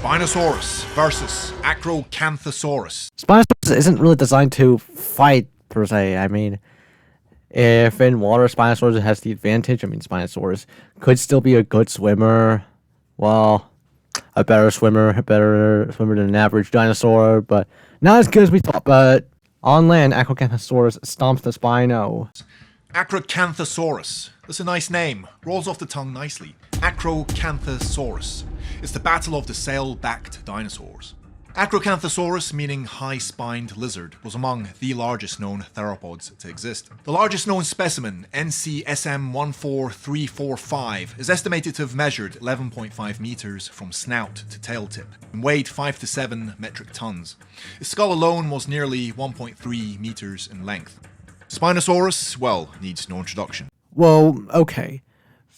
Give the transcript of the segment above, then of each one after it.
Spinosaurus versus Acrocanthosaurus. Spinosaurus isn't really designed to fight, per se. I mean, if in water, Spinosaurus has the advantage. I mean, Spinosaurus could still be a good swimmer. Well, a better swimmer than an average dinosaur, but not as good as we thought. But on land, Acrocanthosaurus stomps the Spino. Acrocanthosaurus. That's a nice name. Rolls off the tongue nicely. Acrocanthosaurus. It's the battle of the sail-backed dinosaurs. Acrocanthosaurus, meaning high-spined lizard, was among the largest known theropods to exist. The largest known specimen, NCSM14345, is estimated to have measured 11.5 meters from snout to tail tip and weighed 5 to 7 metric tons. Its skull alone was nearly 1.3 meters in length. Spinosaurus, well, needs no introduction. Well, okay.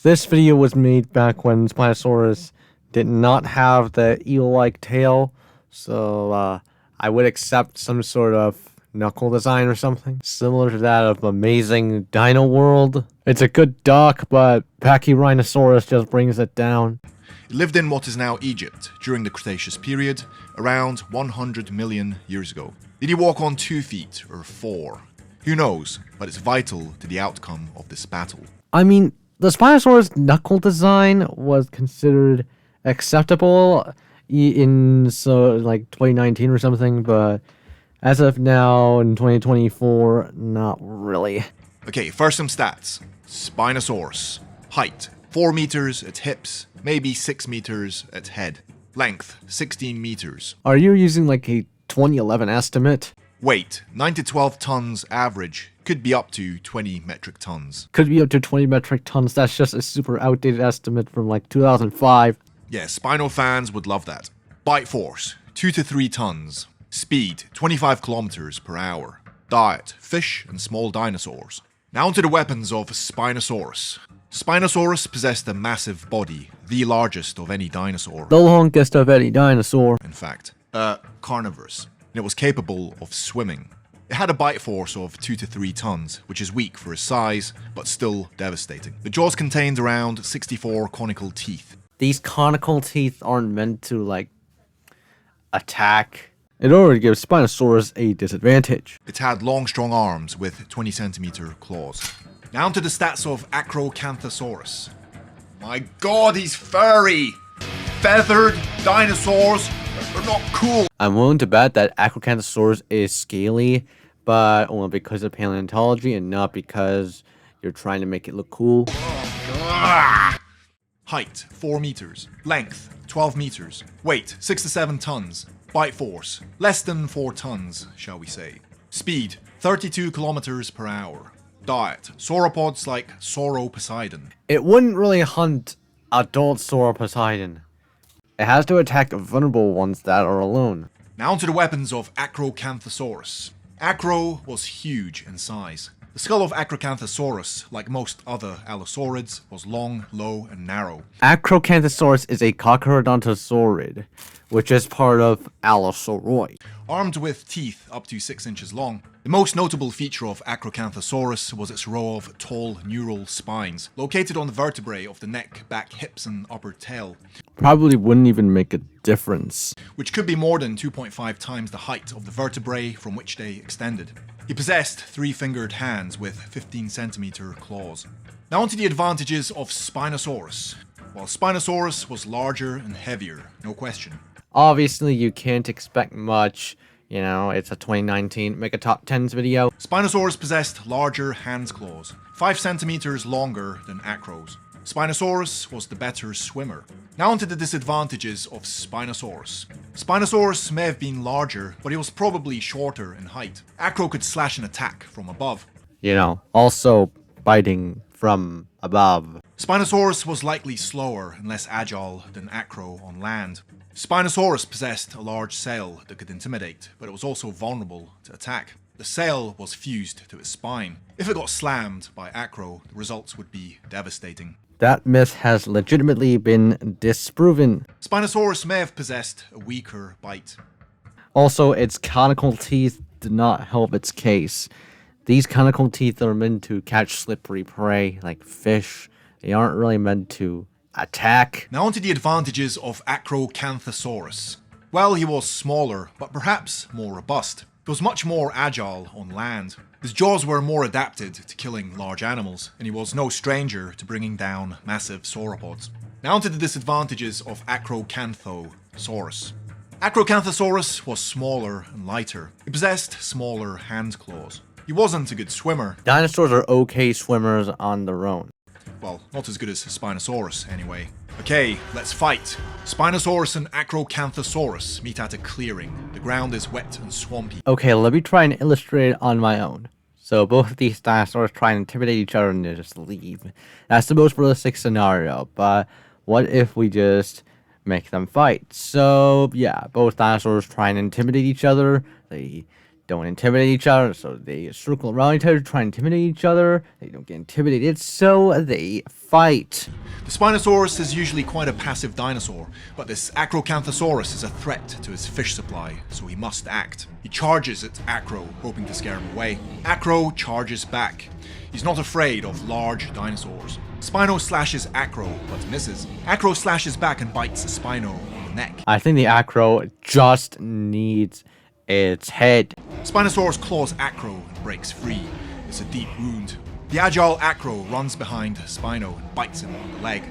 This video was made back when Spinosaurus did not have the eel-like tail, so I would accept some sort of knuckle design or something, similar to that of Amazing Dino World. It's a good duck, but Pachyrhinosaurus just brings it down. It lived in what is now Egypt during the Cretaceous period, around 100 million years ago. Did he walk on 2 feet or 4? Who knows, but it's vital to the outcome of this battle. I mean, the Spinosaurus knuckle design was considered acceptable in like 2019 or something, but as of now in 2024, not really. Okay, first some stats. Spinosaurus. Height, 4 meters at hips, maybe 6 meters at head. Length, 16 meters. Are you using like a 2011 estimate? Weight, 9 to 12 tons average, could be up to 20 metric tons. Could be up to 20 metric tons, that's just a super outdated estimate from like 2005. Yeah, Spino fans would love that. Bite force, 2 to 3 tons. Speed, 25 kilometers per hour. Diet, fish and small dinosaurs. Now onto the weapons of Spinosaurus. Spinosaurus possessed a massive body, the largest of any dinosaur. The longest of any dinosaur. In fact, carnivorous. And it was capable of swimming. It had a bite force of 2 to 3 tons, which is weak for its size, but still devastating. The jaws contained around 64 conical teeth. These conical teeth aren't meant to, like, attack. It already gives Spinosaurus a disadvantage. It had long, strong arms with 20 centimeter claws. Now to the stats of Acrocanthosaurus. My god, he's furry! Feathered dinosaurs are not cool. I'm willing to bet that Acrocanthosaurus is scaly, but only because of paleontology and not because you're trying to make it look cool. Height, 4 meters. Length, 12 meters. Weight, 6 to 7 tons. Bite force, less than 4 tons, shall we say. Speed, 32 kilometers per hour. Diet, sauropods like Sauroposeidon. It wouldn't really hunt adult Sauroposeidon. It has to attack vulnerable ones that are alone. Now onto the weapons of Acrocanthosaurus. Acro was huge in size. The skull of Acrocanthosaurus, like most other allosaurids, was long, low, and narrow. Acrocanthosaurus is a coccodontosaurid, which is part of Allosauroid. Armed with teeth up to 6 inches long, the most notable feature of Acrocanthosaurus was its row of tall neural spines, located on the vertebrae of the neck, back, hips, and upper tail. Probably wouldn't even make a difference. Which could be more than 2.5 times the height of the vertebrae from which they extended. He possessed 3-fingered hands with 15 centimeter claws. Now onto the advantages of Spinosaurus. Well, Spinosaurus was larger and heavier, no question. Obviously, you can't expect much. You know, it's a 2019 Make a Top 10s video. Spinosaurus possessed larger hands claws, 5 centimeters longer than Acro's. Spinosaurus was the better swimmer. Now onto the disadvantages of Spinosaurus. Spinosaurus may have been larger, but he was probably shorter in height. Acro could slash and attack from above. You know, also biting from above. Spinosaurus was likely slower and less agile than Acro on land. Spinosaurus possessed a large sail that could intimidate, but it was also vulnerable to attack. The sail was fused to its spine. If it got slammed by Acro, the results would be devastating. That myth has legitimately been disproven. Spinosaurus may have possessed a weaker bite. Also, its conical teeth did not help its case. These conical teeth are meant to catch slippery prey, like fish. They aren't really meant to attack. Now onto the advantages of Acrocanthosaurus. Well, he was smaller, but perhaps more robust. He was much more agile on land. His jaws were more adapted to killing large animals, and he was no stranger to bringing down massive sauropods. Now onto the disadvantages of Acrocanthosaurus. Acrocanthosaurus was smaller and lighter. He possessed smaller hand claws. He wasn't a good swimmer. Dinosaurs are okay swimmers on their own. Well, not as good as Spinosaurus, anyway. Okay, let's fight. Spinosaurus and Acrocanthosaurus meet at a clearing. The ground is wet and swampy. Okay, let me try and illustrate it on my own. So both of these dinosaurs try and intimidate each other and they just leave. That's the most realistic scenario, but what if we just make them fight? So yeah, both dinosaurs try and intimidate each other. They don't intimidate each other, so they circle around each other, try and intimidate each other. They don't get intimidated, so they fight. The Spinosaurus is usually quite a passive dinosaur, but this Acrocanthosaurus is a threat to his fish supply, so he must act. He charges at Acro, hoping to scare him away. Acro charges back. He's not afraid of large dinosaurs. Spino slashes Acro, but misses. Acro slashes back and bites Spino on the neck. I think the Acro just needs its head. Spinosaurus claws Acro and breaks free. It's a deep wound. The agile Acro runs behind Spino and bites him on the leg.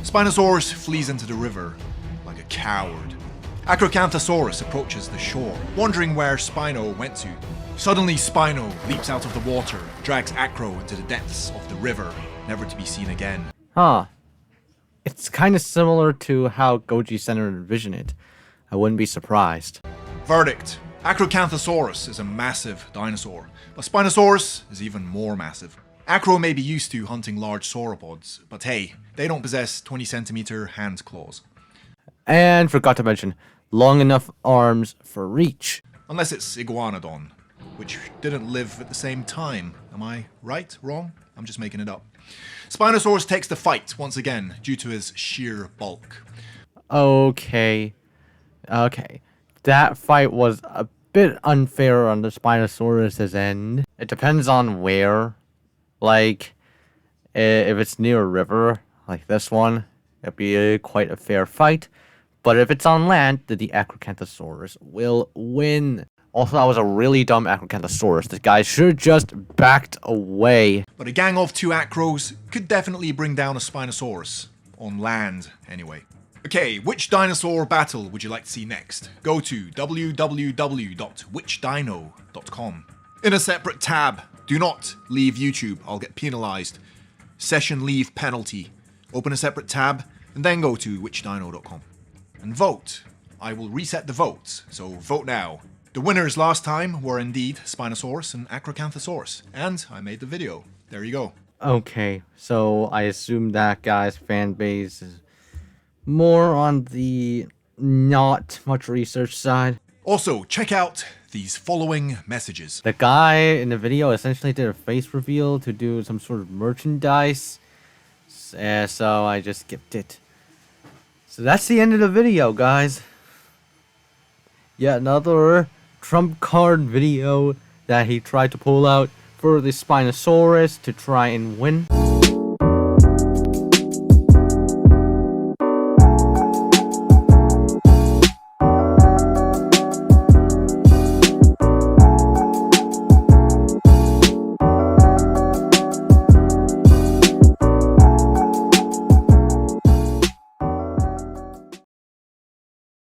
Spinosaurus flees into the river like a coward. Acrocanthosaurus approaches the shore, wondering where Spino went to. Suddenly Spino leaps out of the water, drags Acro into the depths of the river, never to be seen again. Huh. It's kind of similar to how Goji Center envisioned it. I wouldn't be surprised. Verdict. Acrocanthosaurus is a massive dinosaur, but Spinosaurus is even more massive. Acro may be used to hunting large sauropods, but hey, they don't possess 20cm hand claws. And forgot to mention, long enough arms for reach. Unless it's Iguanodon, which didn't live at the same time. Am I right? Wrong? I'm just making it up. Spinosaurus takes the fight once again due to his sheer bulk. Okay. That fight was a bit unfair on the Spinosaurus' end. It depends on where. Like, if it's near a river, like this one, it'd be quite a fair fight. But if it's on land, then the Acrocanthosaurus will win. Also, that was a really dumb Acrocanthosaurus. This guy should have just backed away. But a gang of 2 Acros could definitely bring down a Spinosaurus. On land, anyway. Okay, which dinosaur battle would you like to see next? Go to www.whichdino.com. In a separate tab, do not leave YouTube, I'll get penalized. Session leave penalty. Open a separate tab, and then go to whichdino.com. And vote. I will reset the votes, so vote now. The winners last time were indeed Spinosaurus and Acrocanthosaurus, and I made the video. There you go. Okay, so I assume that guy's fan base is more on the not much research side. Also, check out these following messages. The guy in the video essentially did a face reveal to do some sort of merchandise, so I just skipped it. So that's the end of the video, guys. Yet another trump card video that he tried to pull out for the Spinosaurus to try and win.